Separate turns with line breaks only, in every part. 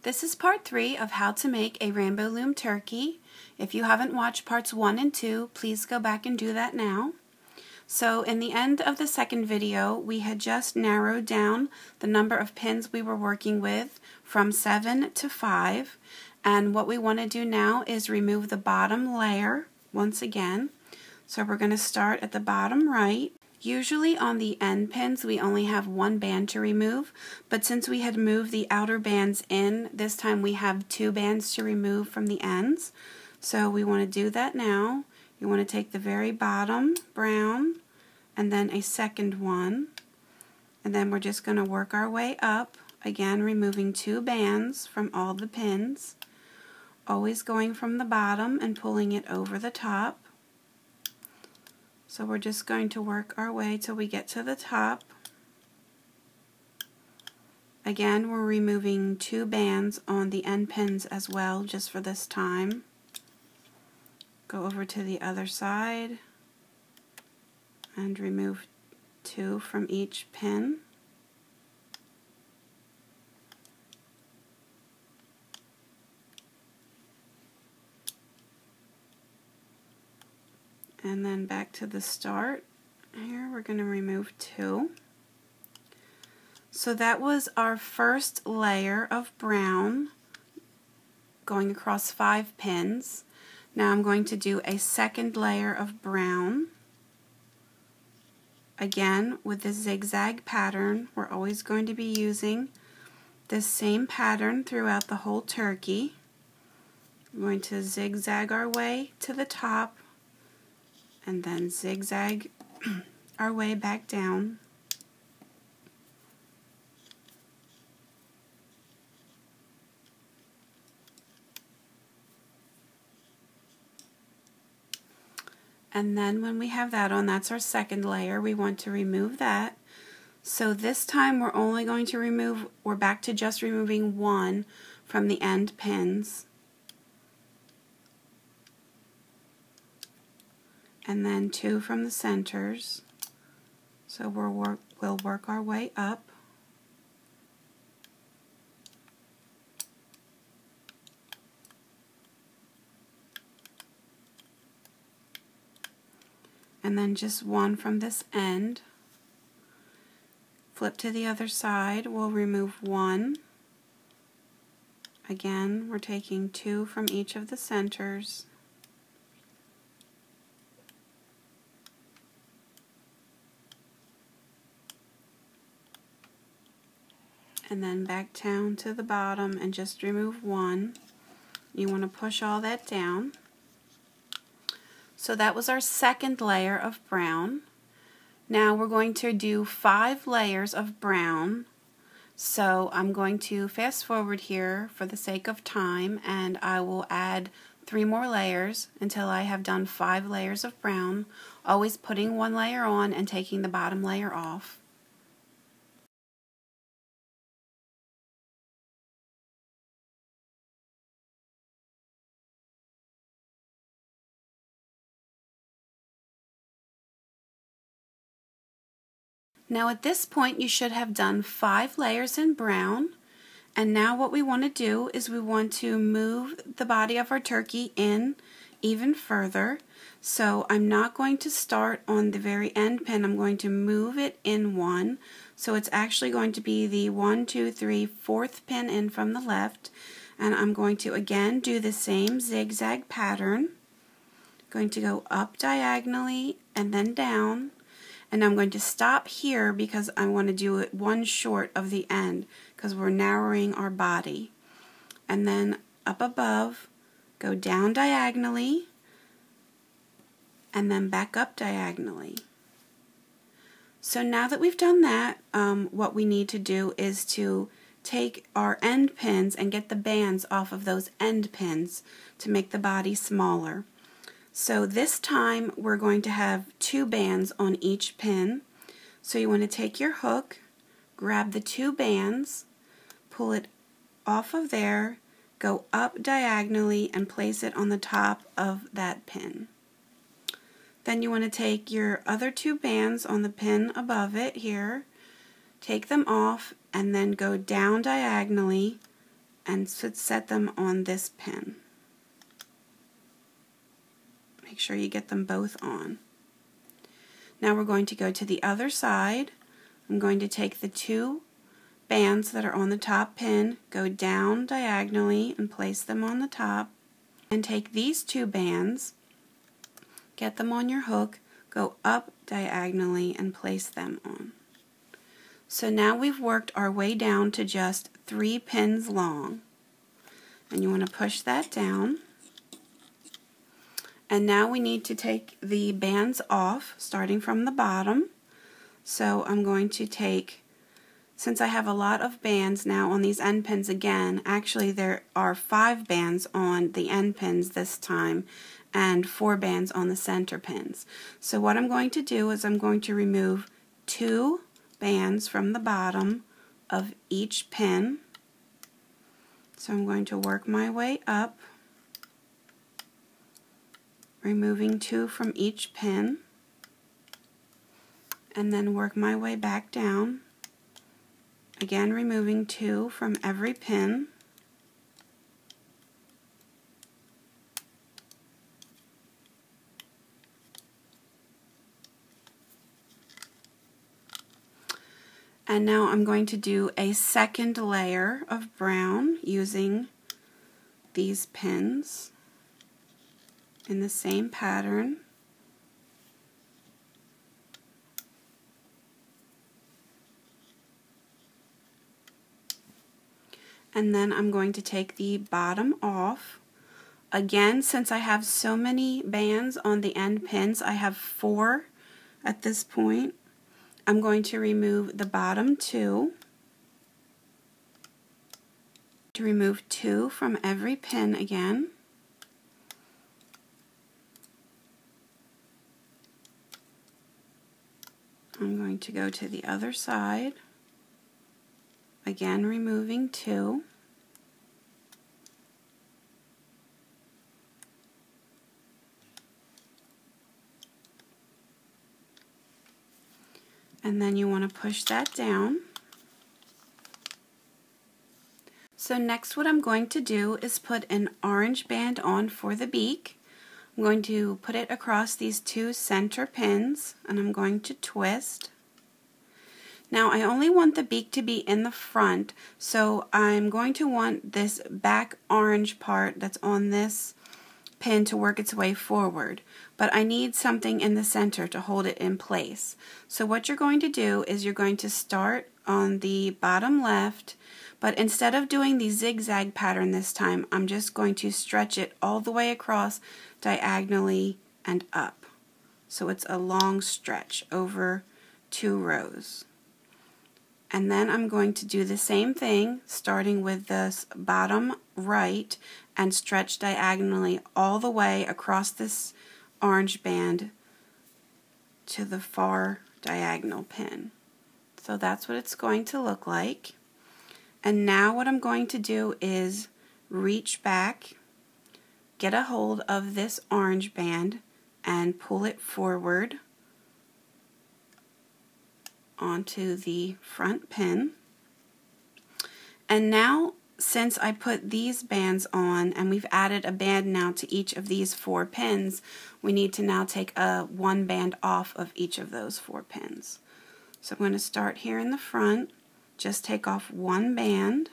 This is part 3 of how to make a rainbow loom turkey. If you haven't watched parts 1 and 2, please go back and do that now. So in the end of the second video, we had just narrowed down the number of pins we were working with from 7 to 5. And what we want to do now is remove the bottom layer once again. So we're going to start at the bottom right. Usually on the end pins we only have one band to remove, but since we had moved the outer bands in, this time we have 2 bands to remove from the ends. So we want to do that now. You want to take the very bottom brown and then a second one, and then we're just going to work our way up, again removing 2 bands from all the pins, always going from the bottom and pulling it over the top. So we're just going to work our way till we get to the top. Again, we're removing 2 bands on the end pins as well, just for this time. Go over to the other side and remove 2 from each pin. And then back to the start. Here we're going to remove 2. So that was our first layer of brown going across 5 pins. Now I'm going to do a second layer of brown. Again, with the zigzag pattern, we're always going to be using this same pattern throughout the whole turkey. We're going to zigzag our way to the top and then zigzag our way back down. And then when we have that on, that's our second layer. We want to remove that. So this time we're only going to remove, we're back to just removing 1 from the end pins. And then 2 from the centers. So we'll work our way up. And then just 1 from this end. Flip to the other side, we'll remove 1. Again, we're taking 2 from each of the centers. And then back down to the bottom and just remove 1. You want to push all that down. So that was our second layer of brown. Now we're going to do 5 layers of brown. So I'm going to fast forward here for the sake of time, and I will add 3 more layers until I have done 5 layers of brown, always putting 1 layer on and taking the bottom layer off. Now at this point you should have done 5 layers in brown, and now what we want to do is we want to move the body of our turkey in even further. So I'm not going to start on the very end pin, I'm going to move it in 1. So it's actually going to be the 1, 2, 3, 4th pin in from the left, and I'm going to again do the same zigzag pattern. Going to go up diagonally and then down. And I'm going to stop here because I want to do it 1 short of the end because we're narrowing our body. And then up above, go down diagonally and then back up diagonally. So now that we've done that, what we need to do is to take our end pins and get the bands off of those end pins to make the body smaller. So this time we're going to have 2 bands on each pin. So you want to take your hook, grab the 2 bands, pull it off of there, go up diagonally and place it on the top of that pin. Then you want to take your other 2 bands on the pin above it here, take them off, and then go down diagonally and set them on this pin. Make sure you get them both on. Now we're going to go to the other side. I'm going to take the 2 bands that are on the top pin, go down diagonally and place them on the top, and take these 2 bands, get them on your hook, go up diagonally and place them on. So now we've worked our way down to just 3 pins long. And you want to push that down. And now we need to take the bands off, starting from the bottom. So I'm going to take, since I have a lot of bands now on these end pins again, actually there are 5 bands on the end pins this time and 4 bands on the center pins. So what I'm going to do is I'm going to remove 2 bands from the bottom of each pin. So I'm going to work my way up, removing 2 from each pin, and then work my way back down, again removing 2 from every pin. And now I'm going to do a second layer of brown using these pins in the same pattern. And then I'm going to take the bottom off. Again, since I have so many bands on the end pins, I have 4 at this point. I'm going to remove the bottom 2, to remove 2 from every pin again. I'm going to go to the other side, again removing 2. And then you want to push that down. So next what I'm going to do is put an orange band on for the beak. I'm going to put it across these 2 center pins and I'm going to twist. Now I only want the beak to be in the front, so I'm going to want this back orange part that's on this pin to work its way forward, but I need something in the center to hold it in place. So what you're going to do is you're going to start on the bottom left, but instead of doing the zigzag pattern this time, I'm just going to stretch it all the way across diagonally and up. So it's a long stretch over 2 rows. And then I'm going to do the same thing, starting with this bottom right and stretch diagonally all the way across this orange band to the far diagonal pin. So that's what it's going to look like. And now what I'm going to do is reach back, get a hold of this orange band and pull it forward onto the front pin. And now, since I put these bands on and we've added a band now to each of these 4 pins, we need to now take one band off of each of those 4 pins. So I'm going to start here in the front, just take off 1 band,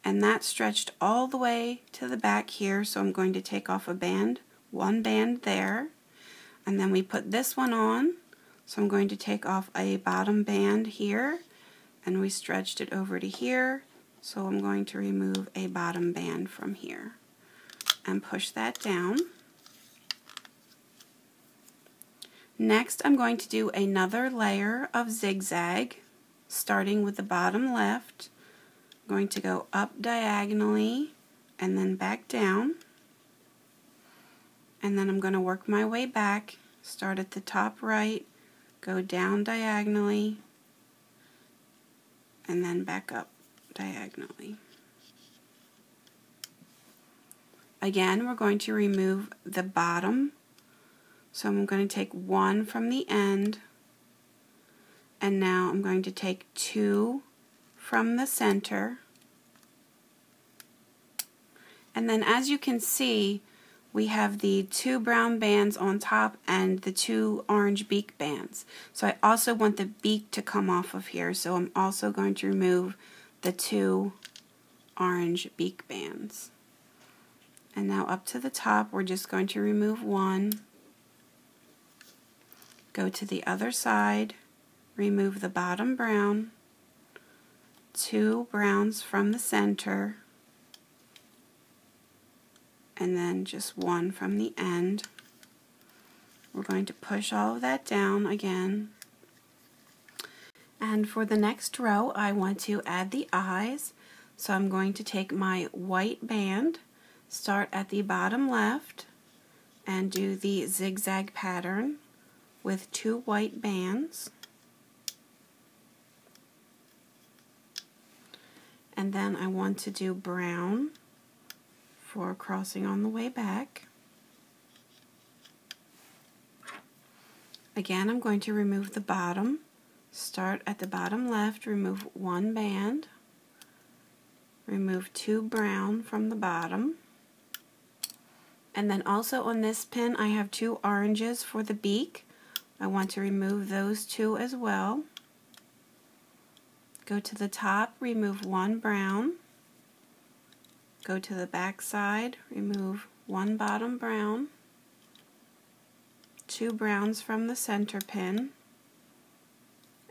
and that's stretched all the way to the back here, so I'm going to take off a band, 1 band there, and then we put this one on. So I'm going to take off a bottom band here, and we stretched it over to here, so I'm going to remove a bottom band from here and push that down. Next I'm going to do another layer of zigzag, starting with the bottom left. I'm going to go up diagonally and then back down, and then I'm going to work my way back, start at the top right, go down diagonally, and then back up diagonally. Again, we're going to remove the bottom, so I'm going to take 1 from the end, and now I'm going to take 2 from the center, And then as you can see, we have the 2 brown bands on top and the 2 orange beak bands. So I also want the beak to come off of here, so I'm also going to remove the 2 orange beak bands. And now up to the top, we're just going to remove 1. Go to the other side, remove the bottom brown, 2 browns from the center, and then just 1 from the end. We're going to push all of that down again. And for the next row, I want to add the eyes. So I'm going to take my white band, start at the bottom left, and do the zigzag pattern with 2 white bands. And then I want to do brown for crossing on the way back. Again, I'm going to remove the bottom, start at the bottom left, remove 1 band, remove 2 brown from the bottom, and then also on this pin I have 2 oranges for the beak. I want to remove those 2 as well. Go to the top, remove 1 brown, go to the back side, remove 1 bottom brown, 2 browns from the center pin,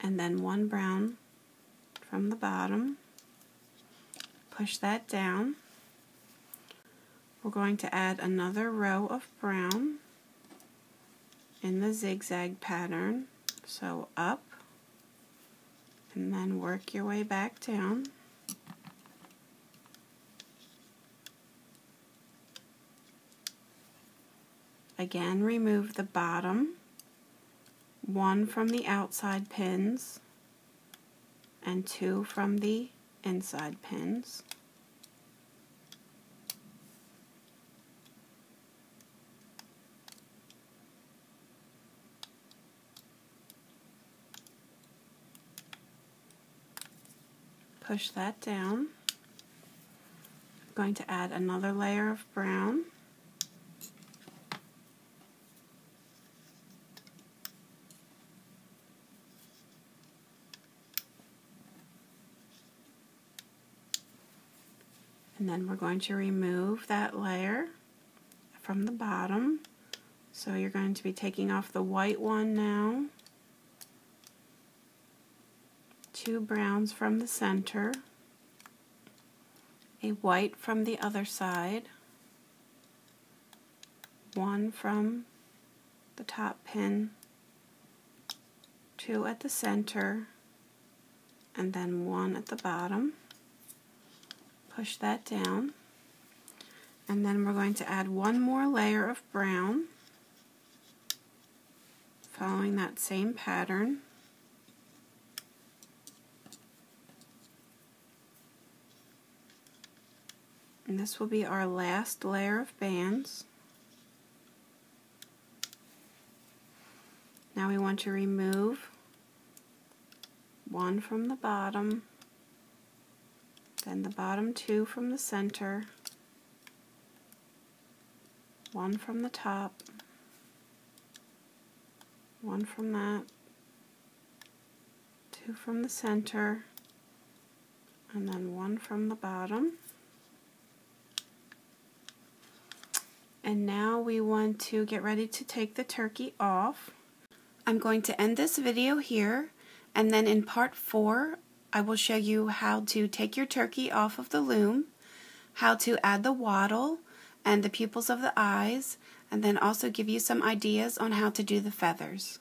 and then 1 brown from the bottom. Push that down. We're going to add another row of brown in the zigzag pattern. So up, and then work your way back down. Again, remove the bottom, 1 from the outside pins, and 2 from the inside pins. Push that down. I'm going to add another layer of brown. And then we're going to remove that layer from the bottom. So you're going to be taking off the white one now. 2 browns from the center, a white from the other side, 1 from the top pin, 2 at the center, and then 1 at the bottom. Push that down, and then we're going to add 1 more layer of brown, following that same pattern. And this will be our last layer of bands. Now we want to remove 1 from the bottom, then the bottom 2 from the center, 1 from the top, 1 from that, 2 from the center, and then 1 from the bottom. And now we want to get ready to take the turkey off. I'm going to end this video here, and then in part 4 I will show you how to take your turkey off of the loom, how to add the wattle and the pupils of the eyes, and then also give you some ideas on how to do the feathers.